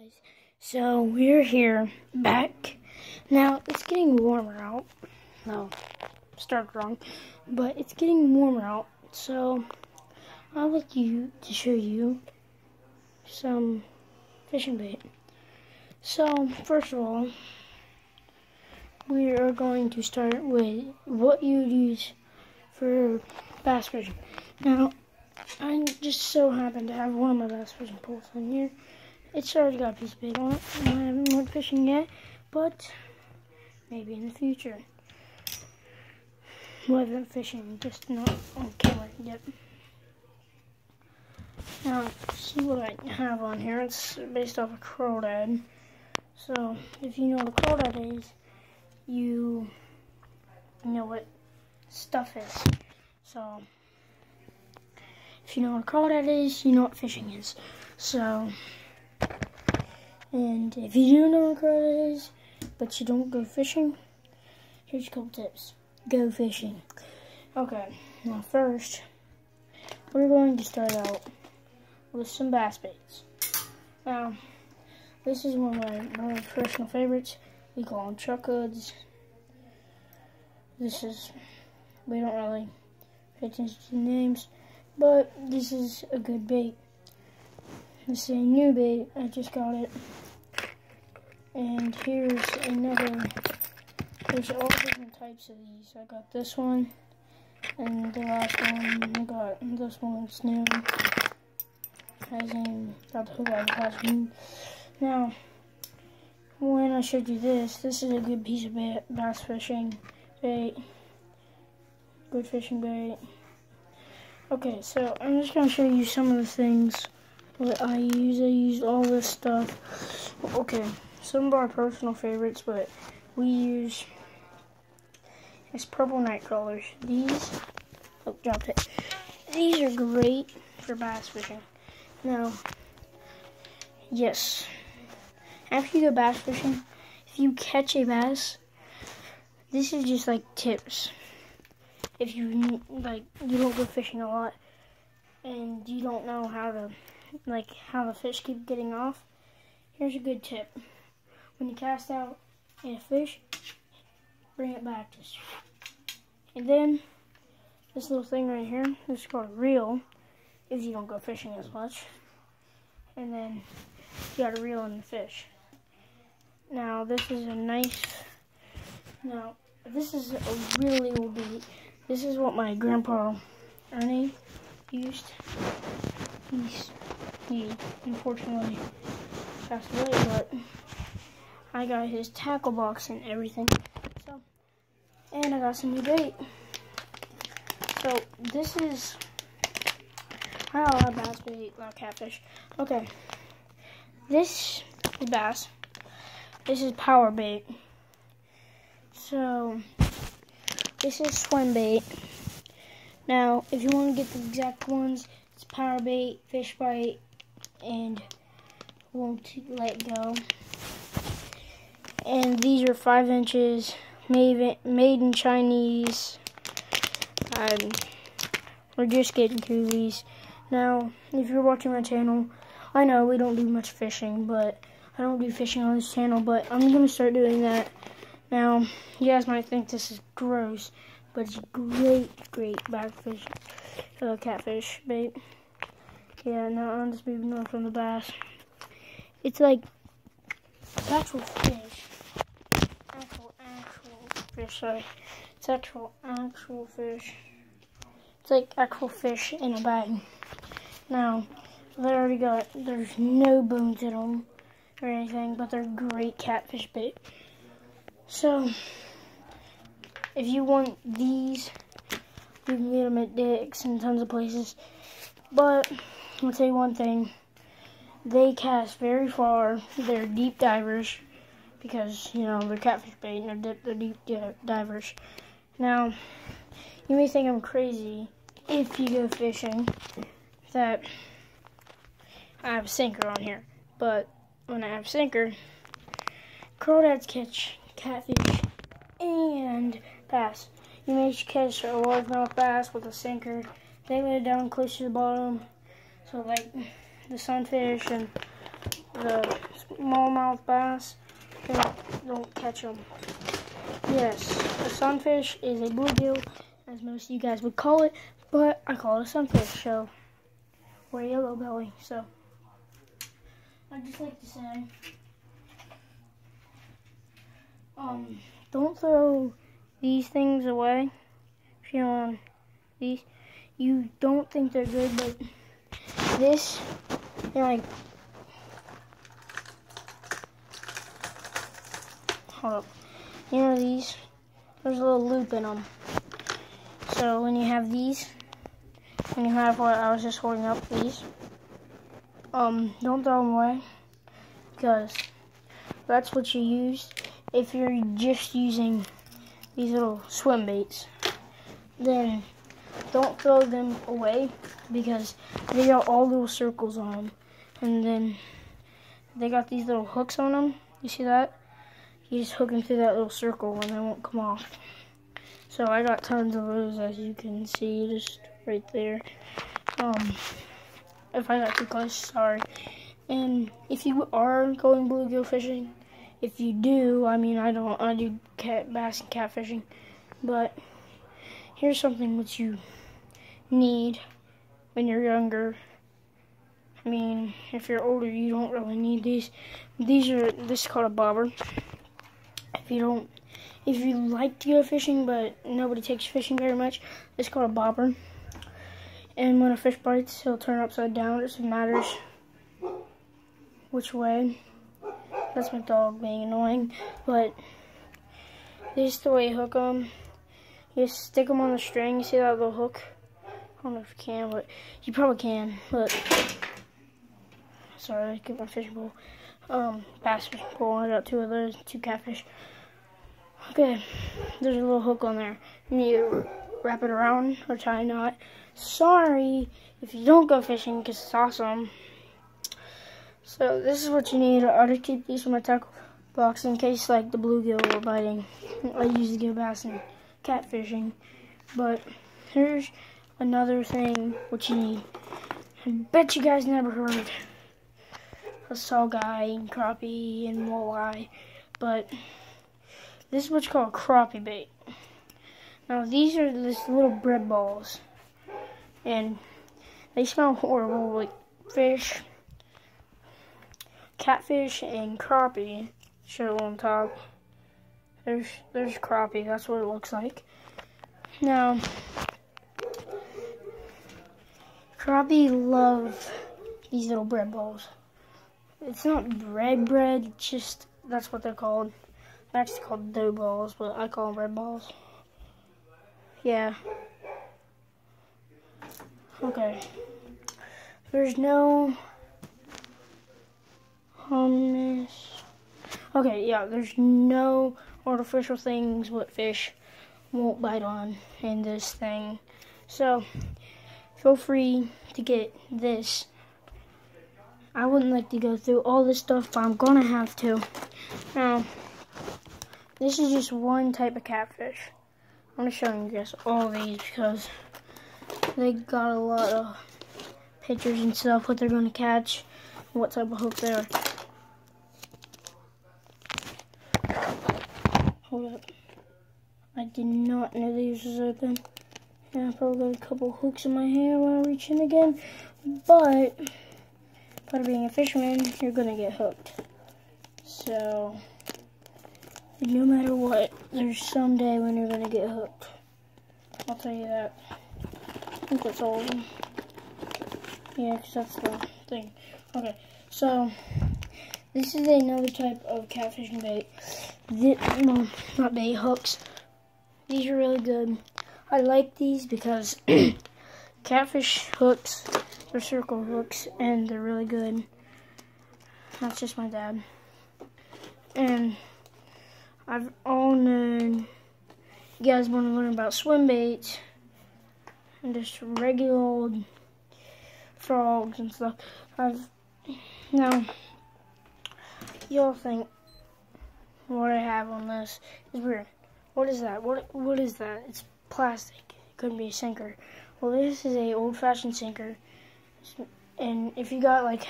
guys, so we're here back. Now it's getting warmer out. No, started wrong, but it's getting warmer out. So I'd like to show you some fishing bait. So first of all, we are going to start with what you would use for bass fishing. Now, I just so happen to have one of my bass fishing poles in here. It's already got a piece of bait on it. I haven't went fishing yet, but maybe in the future. Well, I've been fishing, just not on camera yet. Now, see what I have on here. It's based off a crawdad. So, if you know what a crawdad is, you know what stuff is. So, if you know what a crawdad is, you know what fishing is. So, and if you do know what a crawdad is, but you don't go fishing, here's a couple tips. Go fishing. Okay, now first, we're going to start out with some bass baits. Now, this is one of my personal favorites. We call them truck hoods. We don't really pay attention to the names, but this is a good bait. This is a new bait. I just got it. And here's another. There's all different types of these. I got this one, and the last one I got. This one's new. Got the hook out of the Now, when I showed you this is a good piece of bass fishing bait. Good fishing bait. Okay, so I'm just going to show you some of the things that I use. I use all this stuff. Okay, some of our personal favorites, but we use is purple night crawlers. These, oh, dropped it. These are great for bass fishing. Now, yes, after you go bass fishing, if you catch a bass, this is just like tips. If you you don't go fishing a lot and you don't know how the fish keep getting off, here's a good tip. When you cast out a fish, bring it back just, and then this little thing right here, this is called a reel. If you don't go fishing as much, and then you got to reel in the fish. Now this is a nice. Now this is a really old bait. This is what my grandpa Ernie used. He unfortunately passed away, but I got his tackle box and everything. So, and I got some new bait. So this is, I got a lot of bass bait, a lot of catfish. Okay, this is bass. This is power bait. So this is swim bait. Now, if you want to get the exact ones, it's power bait, fish bite, and won't let go. And these are 5 inches, made in Chinese. We're just getting through these. Now, if you're watching my channel, I know we don't do much fishing, but I don't do fishing on this channel, but I'm going to start doing that. Now, you guys might think this is gross, but it's great catfish bait. Yeah, now I'm just moving on from the bass. It's like actual fish. Actual fish, sorry. It's actual fish. It's like actual fish in a bag. Now, there's no bones in them or anything, but they're great catfish bait. So, if you want these, you can get them at Dick's and tons of places. But, I'll tell you one thing. They cast very far. They're deep divers because, you know, they're catfish bait and they're deep divers. Now, you may think I'm crazy if you go fishing that I have a sinker on here. But, when I have a sinker, crawdads catch catfish and bass. You may catch a largemouth bass with a sinker. They lay it down close to the bottom, so like the sunfish and the smallmouth bass, don't catch them. Yes, a sunfish is a bluegill, as most of you guys would call it, but I call it a sunfish, so, or a yellow belly, so. I'd just like to say, don't throw these things away. If you know these, you don't think they're good, but this, they're like, hold up. You know these? There's a little loop in them. So when you have these, when you have what I was just holding up, these, don't throw them away, because that's what you use if you're just using these little swim baits. Then don't throw them away, because they got all little circles on them, and then they got these little hooks on them. You see that? You just hook them through that little circle and they won't come off. So I got tons of those, as you can see, just right there. If I got too close, sorry. And if you are going bluegill fishing, if you do, I mean, I do bass and catfishing, but here's something which you need when you're younger. I mean, if you're older, you don't really need these. This is called a bobber. If you like to go fishing, but nobody takes fishing very much, it's called a bobber. And when a fish bites, he'll turn upside down. It doesn't matter which way. That's my dog being annoying. But this is the way you hook them. You just stick them on the string. You see that little hook? I don't know if you can, but you probably can. But sorry, I get my fishing pole. Bass fishing pole. I got two of those, 2 catfish. Okay, there's a little hook on there. You need to wrap it around or tie a knot. Sorry if you don't go fishing, because it's awesome. So this is what you need. I just keep these in my tackle box in case like the bluegill were biting. I usually go bass and catfishing. But here's another thing what you need. I bet you guys never heard of saugeye and crappie and walleye, but this is what's called crappie bait. Now these are just little bread balls, and they smell horrible, like fish, catfish, and crappie. Show on top. There's crappie. That's what it looks like. Now crappie love these little bread balls. It's not bread. It's just that's what they're called. They're actually called dough balls, but I call them bread balls. Yeah. Okay. There's no harmless. Okay, yeah, there's no artificial things what fish won't bite on in this thing. So, feel free to get this. I wouldn't like to go through all this stuff, but I'm gonna have to. Now, this is just one type of catfish. I'm gonna show you guys all these because they got a lot of pictures and stuff, what they're gonna catch, what type of hook they are. Hold up. I did not know these was open. And I probably got a couple hooks in my hair while I reach in again. But part of being a fisherman, you're gonna get hooked. So no matter what, there's some day when you're gonna get hooked. I'll tell you that. I think that's all of them. Yeah, because that's the thing. Okay, so this is another type of catfishing bait. Well, not bait, hooks. These are really good. I like these because catfish hooks, they're circle hooks, and they're really good. That's just my dad. And I've all known you guys want to learn about swim baits and just regular old frogs and stuff. Now, y'all think what I have on this is weird. What is that? What is that? It's plastic. It couldn't be a sinker. Well, this is a old-fashioned sinker. And if you got like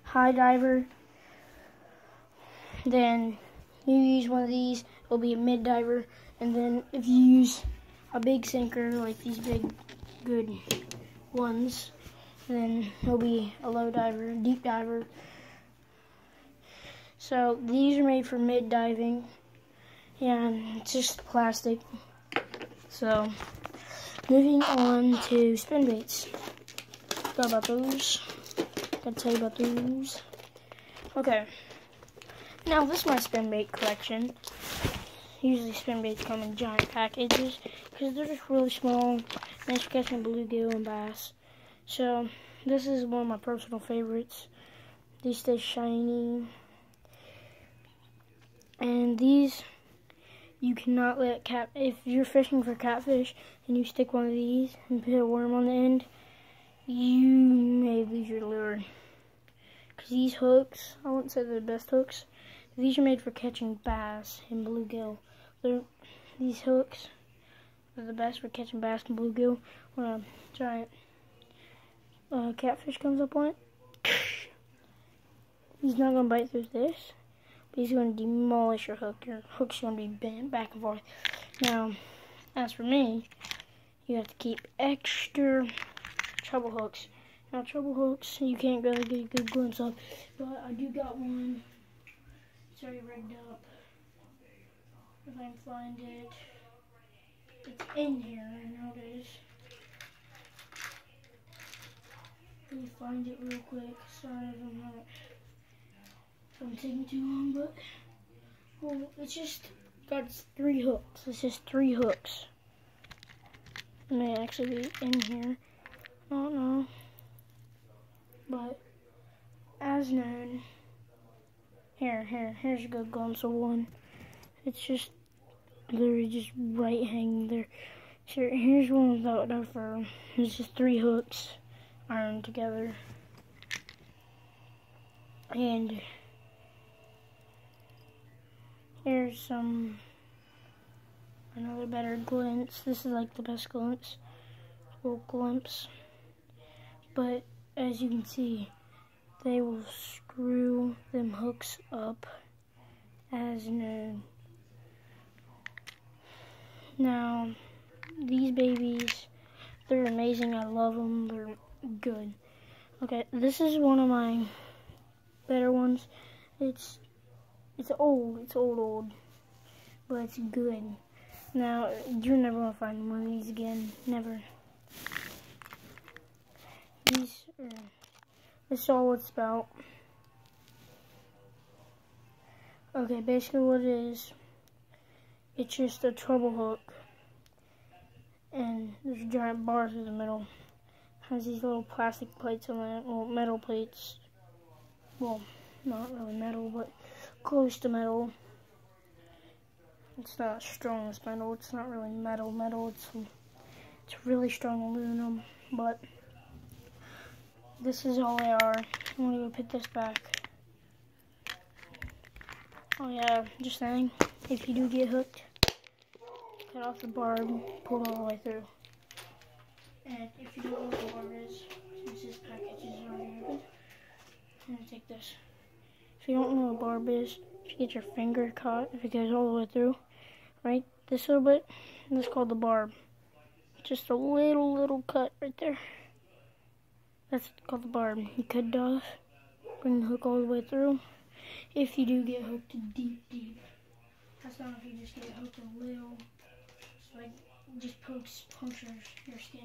high diver then you use one of these, it'll be a mid diver. And then if you use a big sinker, like these big good ones, then it'll be a low diver, deep diver. So these are made for mid diving, and it's just plastic. So moving on to spin baits. Gotta tell you about those. Okay, now this is my spin bait collection. Usually spin baits come in giant packages because they're just really small, nice for catching bluegill and bass. So this is one of my personal favorites. These stay shiny, and these you cannot let if you're fishing for catfish and you stick one of these and put a worm on the end, you may lose your lure. Because these hooks, I wouldn't say they're the best hooks. These are made for catching bass and bluegill. These hooks are the best for catching bass and bluegill. When a giant catfish comes up on it, he's not going to bite through this, but he's going to demolish your hook. Your hook's going to be bent back and forth. Now, as for me, you have to keep extra treble hooks. Now, treble hooks, you can't really get a good glimpse of, but I do got one. It's already rigged up. If I can find it. It's in here, I know it is. Let me find it real quick. Sorry if I'm taking too long, but well, it's just got 3 hooks. It's just 3 hooks. It may actually be in here. I don't know. But as known, here's a good glimpse of one. It's just literally just right hanging there. So here's one without no fur. It's just 3 hooks ironed together. And here's another better glimpse. This is like the best glimpse. Little glimpse. But as you can see, they will screw them hooks up as known. Now, these babies, they're amazing. I love them. They're good. Okay, this is one of my better ones. It's old, but it's good. Now, you're never gonna find one of these again. Never. This is all it's about. Okay, basically what it is, it's just a treble hook, and there's giant bars in the middle. Has these little plastic plates on it, well, metal plates. Well, not really metal, but close to metal. It's not strong as metal. It's not really metal. It's really strong aluminum, but this is all they are. I'm gonna go put this back. Oh yeah, just saying, if you do get hooked, cut off the barb, pull it all the way through. And if you don't know what the barb is, since this package is already open, I'm gonna take this. If you don't know what a barb is, if you get your finger caught, if it goes all the way through, right, this little bit, that's called the barb. Just a little cut right there. That's called the barb. You cut it off, bring the hook all the way through. If you do get hooked deep, that's not if you just get hooked a little, so like just punctures your skin.